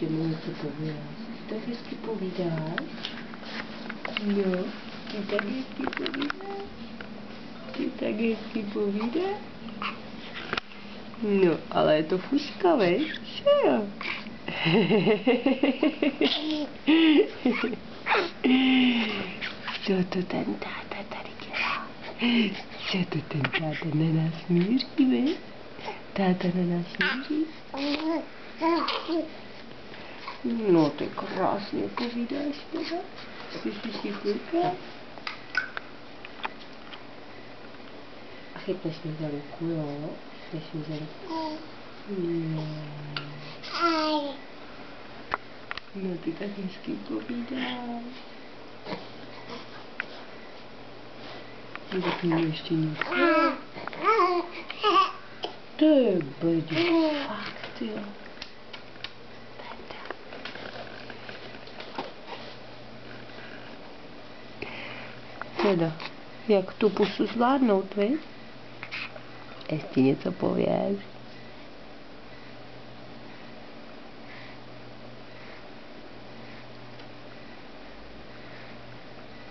ještě mi něco povídáš. Ty tak hezky povídáš? No, ty tak hezky povídáš? Ty tak hezky povídáš? No, ale je to fuška, veď? Že jo? Co to ten táta tady dělá? Co to ten táta na nás míří, veď? Táta na nás míří? No, ty krásně povídáš teda. Ty jsi si kouká? A chytneš mi za ruku, jo? Chytneš mi za ruku? No, ty tak hezky povídáš. No, tak mi ještě něco. To je brdě. Fakt, jo. Teda, jak tu pusu zvládnout, viď? Ještě něco pověš.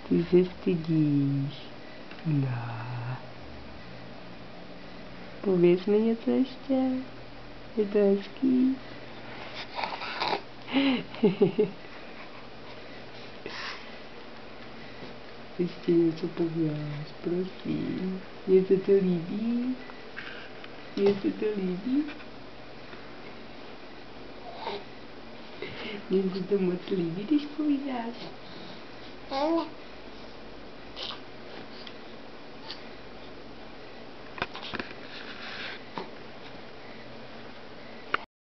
Ty se stydíš. No. Pověz mi něco ještě. Je to hezký. Ještě něco pověz, prosím. Mně se to líbí? Mně se to líbí? Mně se to moc líbí, když povídáš.